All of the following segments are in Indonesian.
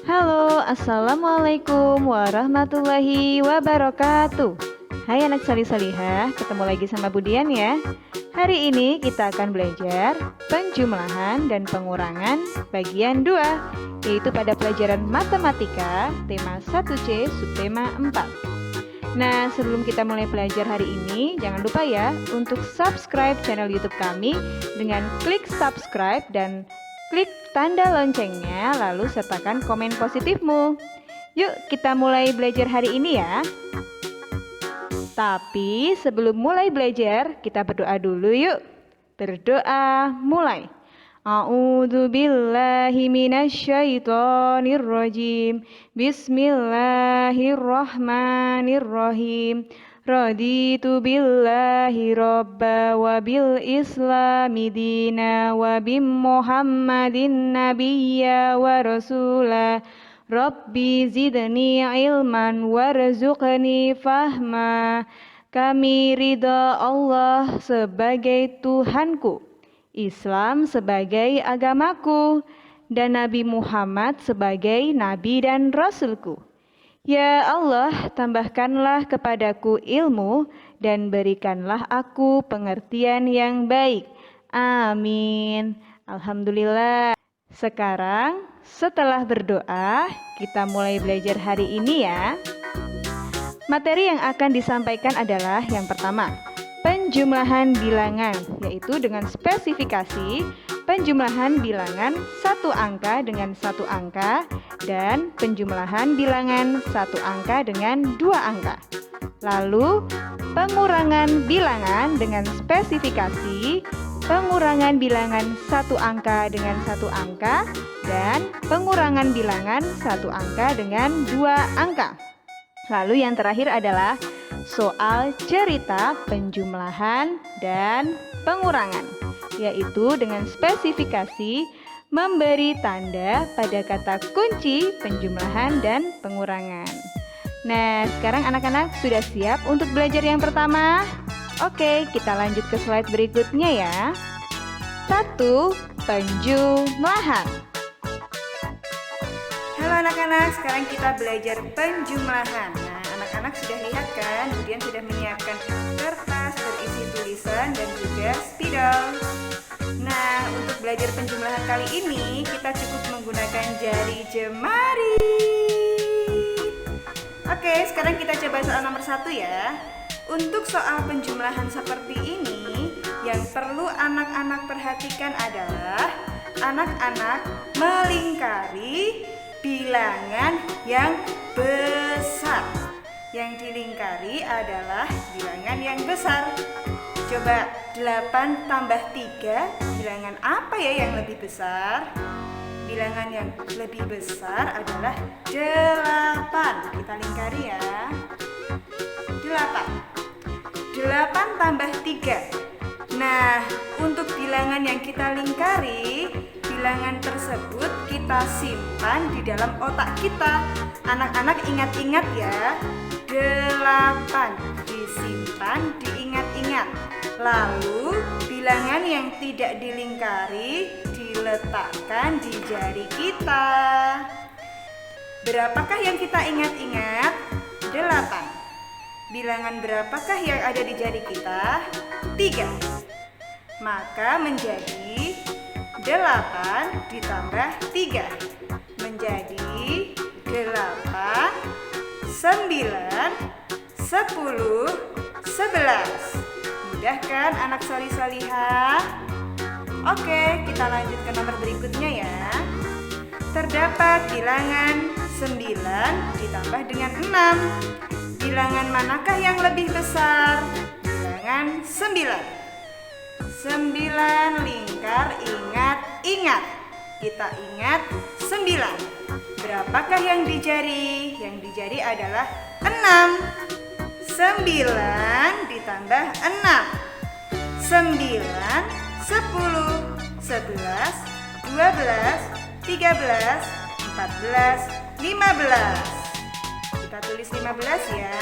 Halo, Assalamualaikum warahmatullahi wabarakatuh. Hai anak salih-salihah, ketemu lagi sama Budian ya. Hari ini kita akan belajar penjumlahan dan pengurangan bagian 2, yaitu pada pelajaran matematika tema 1C subtema 4. Nah, sebelum kita mulai belajar hari ini, jangan lupa ya untuk subscribe channel YouTube kami dengan klik subscribe dan klik tanda loncengnya, lalu sertakan komen positifmu. Yuk kita mulai belajar hari ini ya. Tapi sebelum mulai belajar, kita berdoa dulu yuk. Berdoa mulai. A'udzu billahi minasyaitonir rajim. Bismillahirrahmanirrahim. Raditu billahi robba wa bil islami dina wa bim muhammadin nabiyya wa rasulah. Rabbi zidni ilman warzuqni fahma. Kami ridha Allah sebagai Tuhanku, Islam sebagai agamaku, dan Nabi Muhammad sebagai Nabi dan Rasulku. Ya Allah, tambahkanlah kepadaku ilmu dan berikanlah aku pengertian yang baik. Amin. Alhamdulillah. Sekarang, setelah berdoa, kita mulai belajar hari ini ya. Materi yang akan disampaikan adalah yang pertama, penjumlahan bilangan, yaitu dengan spesifikasi penjumlahan bilangan satu angka dengan satu angka dan penjumlahan bilangan satu angka dengan dua angka. Lalu pengurangan bilangan dengan spesifikasi pengurangan bilangan satu angka dengan satu angka dan pengurangan bilangan satu angka dengan dua angka. Lalu yang terakhir adalah soal cerita penjumlahan dan pengurangan, yaitu dengan spesifikasi memberi tanda pada kata kunci penjumlahan dan pengurangan. Nah, sekarang anak-anak sudah siap untuk belajar yang pertama? Oke, kita lanjut ke slide berikutnya ya. 1. Penjumlahan. Halo anak-anak, sekarang kita belajar penjumlahan. Nah, anak-anak sudah lihat kan, kemudian sudah menyiapkan kertas berisi tulisan dan juga spidol. Nah, untuk belajar penjumlahan kali ini, kita cukup menggunakan jari jemari. Oke, sekarang kita coba soal nomor 1 ya. Untuk soal penjumlahan seperti ini, yang perlu anak-anak perhatikan adalah anak-anak melingkari bilangan yang besar. Yang dilingkari adalah bilangan yang besar. Coba 8 tambah 3, bilangan apa ya yang lebih besar? Bilangan yang lebih besar adalah 8. Kita lingkari ya. 8 tambah 3. Nah, untuk bilangan yang kita lingkari, bilangan tersebut kita simpan di dalam otak kita. Anak-anak ingat-ingat ya. 8 disimpan, diingat-ingat. Lalu bilangan yang tidak dilingkari diletakkan di jari kita. Berapakah yang kita ingat-ingat? 8. Bilangan berapakah yang ada di jari kita? 3. Maka menjadi 8 ditambah 3 menjadi 8, 9, 10, 11. Mudah kan anak salih-salihah? Oke, kita lanjut ke nomor berikutnya ya. Terdapat bilangan 9 ditambah dengan 6. Bilangan manakah yang lebih besar? Bilangan 9. 9 lingkar, ingat-ingat. Kita ingat 9. Berapakah yang di jari? Yang di jari adalah 6. 9 ditambah 6. 9, 10, 11, 12, 13, 14, 15. Kita tulis 15 ya.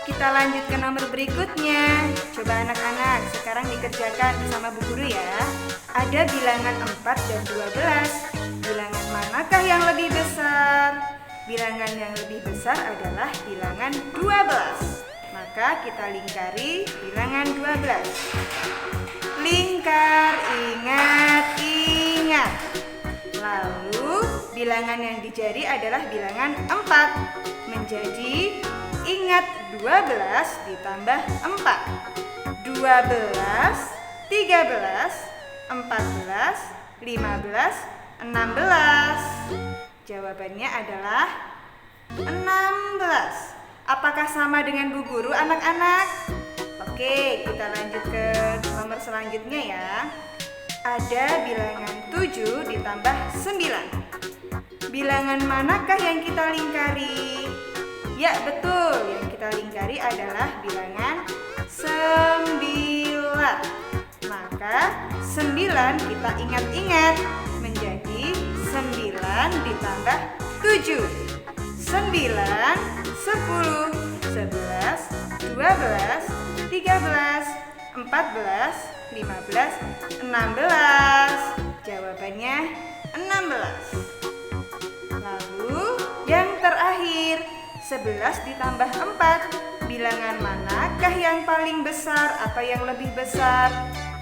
Kita kita lanjut ke nomor berikutnya. Coba anak-anak, sekarang dikerjakan bersama Bu Guru ya. Ada bilangan 4 dan 12. Bilangan manakah yang lebih besar? Bilangan yang lebih besar adalah bilangan 12. Maka kita lingkari bilangan 12. Lingkar, ingat, ingat. Lalu bilangan yang di jari adalah bilangan 4. Menjadi ingat 12 ditambah 4. 12, 13, 14, 15, 16. Jawabannya adalah 16. Apakah sama dengan Bu Guru anak-anak? Oke, kita lanjut ke nomor selanjutnya ya. Ada bilangan 7 ditambah 9. Bilangan manakah yang kita lingkari? Ya betul, yang kita lingkari adalah bilangan 9. Maka 9 kita ingat-ingat menjadi 9 ditambah 7. 9, 10, 11, 12, 13, 14, 15, 16. Jawabannya 16. Lalu yang terakhir 11 ditambah 4. Bilangan manakah yang paling besar atau yang lebih besar?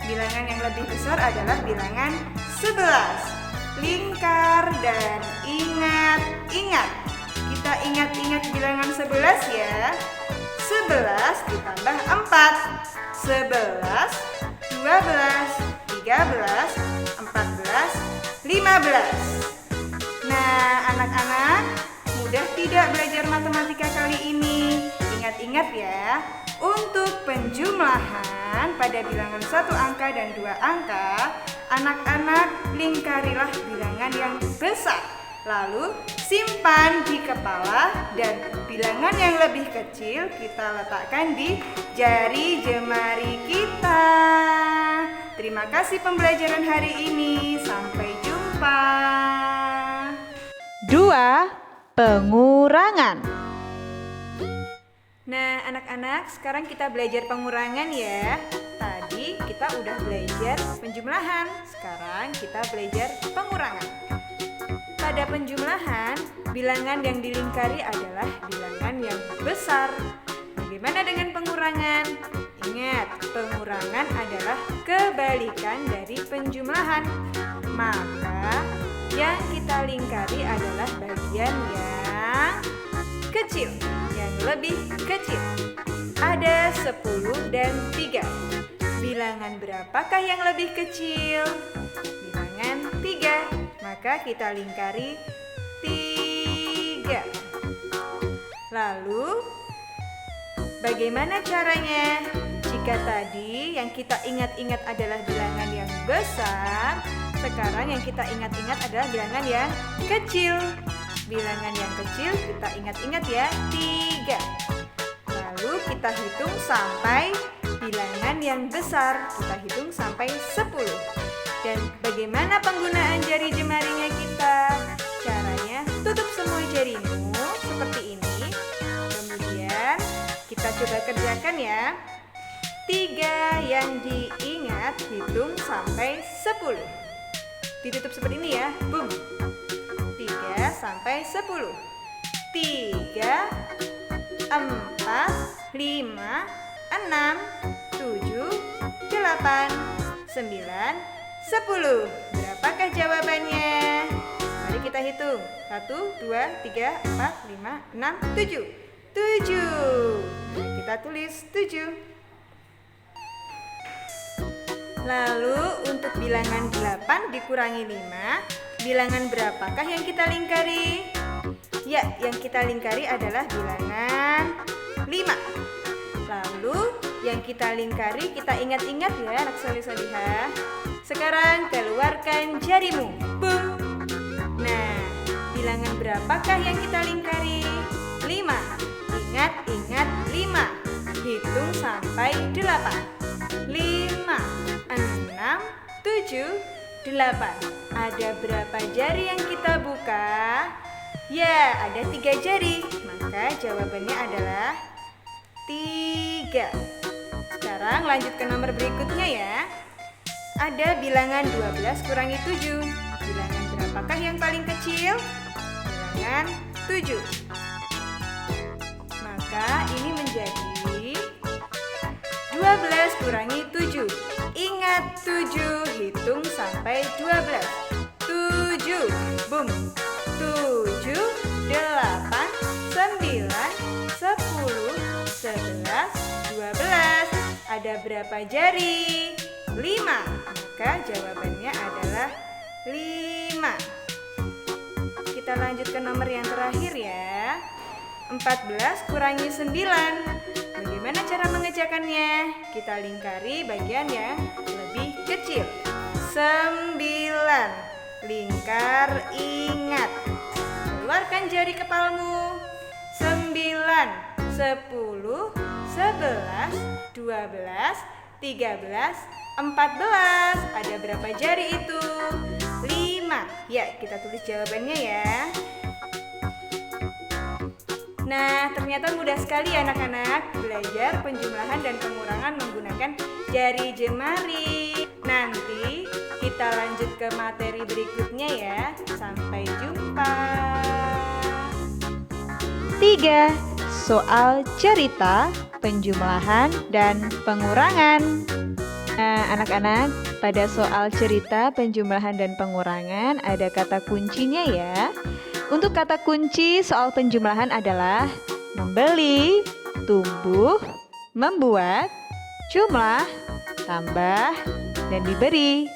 Bilangan yang lebih besar adalah bilangan 11. Lingkar dan ingat-ingat. Kita ingat-ingat bilangan 11 ya. 11 ditambah 4. 11, 12, 13, 14, 15. Nah, anak-anak, mudah tidak belajar matematika kali ini? Ingat-ingat ya, untuk penjumlahan pada bilangan 1 angka dan 2 angka, anak-anak lingkarilah bilangan yang besar. Lalu simpan di kepala dan bilangan yang lebih kecil kita letakkan di jari jemari kita. Terima kasih pembelajaran hari ini. Sampai jumpa. 2. Pengurangan. Nah, anak-anak, sekarang kita belajar pengurangan ya. Tadi kita udah belajar penjumlahan. Sekarang kita belajar pengurangan. Pada penjumlahan, bilangan yang dilingkari adalah bilangan yang besar. Bagaimana dengan pengurangan? Ingat, pengurangan adalah kebalikan dari penjumlahan. Maka, yang kita lingkari adalah bagian yang kecil, yang lebih kecil. Ada 10 dan 3. Bilangan berapakah yang lebih kecil? Bilangan 3. Maka kita lingkari 3. Lalu bagaimana caranya? Jika tadi yang kita ingat-ingat adalah bilangan yang besar, sekarang yang kita ingat-ingat adalah bilangan yang kecil. Bilangan yang kecil kita ingat-ingat ya, 3. Lalu kita hitung sampai bilangan yang besar. Kita hitung sampai 10. Dan bagaimana penggunaan jari jemarinya kita? Caranya tutup semua jarimu seperti ini. Kemudian kita coba kerjakan ya. 3 yang diingat hitung sampai 10. Ditutup seperti ini ya. Boom. 3 sampai 10. 3, 4, 5, 6, 7, 8, 9, 10. Berapakah jawabannya? Mari kita hitung. 1, 2, 3, 4, 5, 6, 7. 7. Kita tulis 7. Lalu untuk bilangan 8 dikurangi 5, bilangan berapakah yang kita lingkari? Ya, yang kita lingkari adalah bilangan 5. Lalu yang kita lingkari kita ingat-ingat ya anak solih-solihah. Sekarang keluarkan jarimu. Boom. Nah, bilangan berapakah yang kita lingkari? 5. Ingat-ingat 5. Hitung sampai 8. 5, 6, 7, 8. Ada berapa jari yang kita buka? Ya, ada 3 jari. Maka jawabannya adalah 3. Sekarang lanjut ke nomor berikutnya ya. Ada bilangan 12 kurangi 7. Bilangan berapakah yang paling kecil? Bilangan 7. Maka ini menjadi 12 kurangi 7. Ingat 7, hitung sampai 12. 7, boom. 7, 8, 9, 10, 11, 12. Ada berapa jari? 5. Maka jawabannya adalah 5. Kita lanjut ke nomor yang terakhir ya. 14 kurangi 9. Bagaimana cara mengerjakannya? Kita lingkari bagian yang lebih kecil. 9. Lingkar, ingat. Keluarkan jari kepalmu. 9, 10, 11, 12, 13, 14. Ada berapa jari itu? 5. Ya, kita tulis jawabannya ya. Nah, ternyata mudah sekali anak-anak belajar penjumlahan dan pengurangan menggunakan jari jemari. Nanti kita lanjut ke materi berikutnya ya. Sampai jumpa. 3. Soal cerita penjumlahan dan pengurangan. Nah, anak-anak, pada soal cerita penjumlahan dan pengurangan ada kata kuncinya ya. Untuk kata kunci soal penjumlahan adalah membeli, tumbuh, membuat, jumlah, tambah, dan diberi.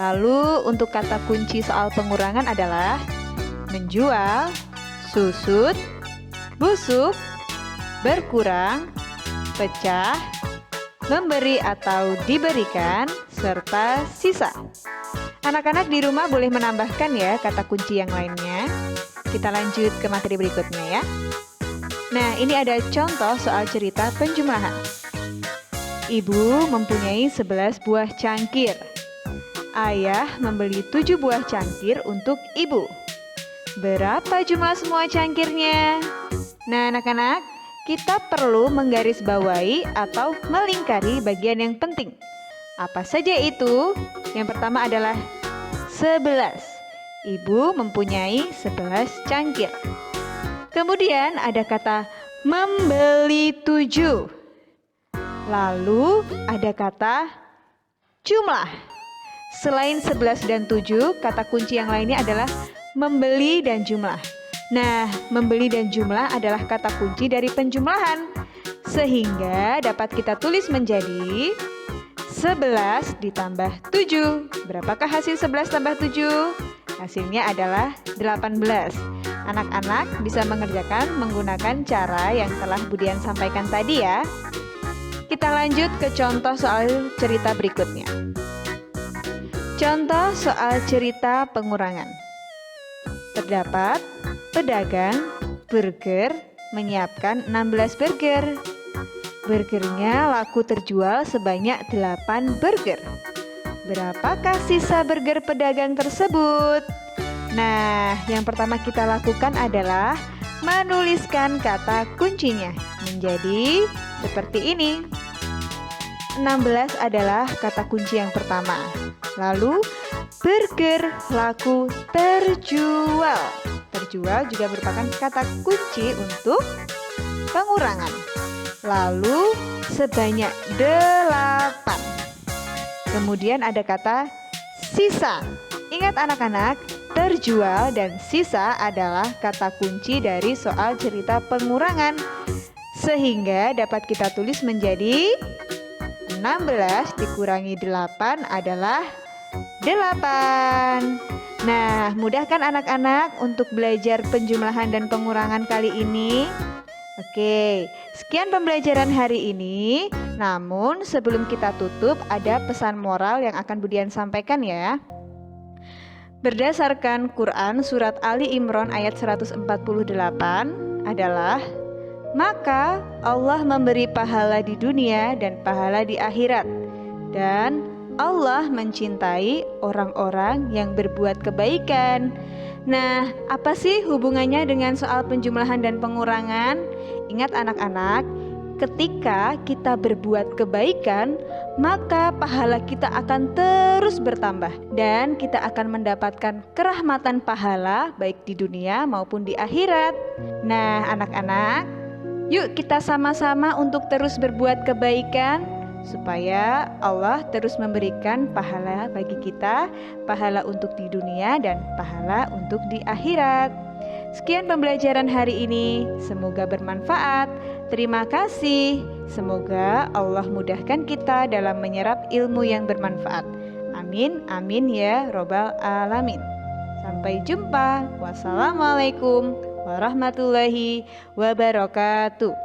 Lalu untuk kata kunci soal pengurangan adalah menjual, susut, busuk, berkurang, pecah, memberi atau diberikan, serta sisa. Anak-anak di rumah boleh menambahkan ya kata kunci yang lainnya. Kita lanjut ke materi berikutnya ya. Nah, ini ada contoh soal cerita penjumlahan. Ibu mempunyai 11 buah cangkir. Ayah membeli 7 buah cangkir untuk ibu. Berapa jumlah semua cangkirnya? Nah, anak-anak, kita perlu menggarisbawahi atau melingkari bagian yang penting. Apa saja itu? Yang pertama adalah 11. Ibu mempunyai 11 cangkir. Kemudian ada kata membeli 7. Lalu ada kata jumlah. Selain 11 dan 7, kata kunci yang lainnya adalah membeli dan jumlah. Nah, membeli dan jumlah adalah kata kunci dari penjumlahan. Sehingga dapat kita tulis menjadi 11 ditambah 7. Berapakah hasil 11 tambah 7? Hasilnya adalah 18. Anak-anak bisa mengerjakan menggunakan cara yang telah Budian sampaikan tadi ya. Kita lanjut ke contoh soal cerita berikutnya. Contoh soal cerita pengurangan. Terdapat pedagang burger menyiapkan 16 burger. Burgernya laku terjual sebanyak 8 burger. Berapakah sisa burger pedagang tersebut? Nah, yang pertama kita lakukan adalah menuliskan kata kuncinya menjadi seperti ini. 16 adalah kata kunci yang pertama. Lalu, burger laku terjual. Terjual juga merupakan kata kunci untuk pengurangan. Lalu, sebanyak 8. Kemudian ada kata sisa. Ingat anak-anak, terjual dan sisa adalah kata kunci dari soal cerita pengurangan. Sehingga dapat kita tulis menjadi 16 dikurangi 8 adalah 8. Nah, mudah kan anak-anak untuk belajar penjumlahan dan pengurangan kali ini? Oke, sekian pembelajaran hari ini. Namun sebelum kita tutup ada pesan moral yang akan Budian sampaikan ya. Berdasarkan Quran surat Ali Imran ayat 148 adalah, maka Allah memberi pahala di dunia dan pahala di akhirat, dan Allah mencintai orang-orang yang berbuat kebaikan. Nah, apa sih hubungannya dengan soal penjumlahan dan pengurangan? Ingat anak-anak, Ketika kita berbuat kebaikan, maka pahala kita akan terus bertambah dan kita akan mendapatkan kerahmatan pahala baik di dunia maupun di akhirat. Nah, anak-anak, yuk kita sama-sama untuk terus berbuat kebaikan supaya Allah terus memberikan pahala bagi kita, pahala untuk di dunia dan pahala untuk di akhirat. Sekian pembelajaran hari ini, semoga bermanfaat. Terima kasih. Semoga Allah mudahkan kita dalam menyerap ilmu yang bermanfaat. Amin, amin ya robbal alamin. Sampai jumpa. Wassalamualaikum warahmatullahi wabarakatuh.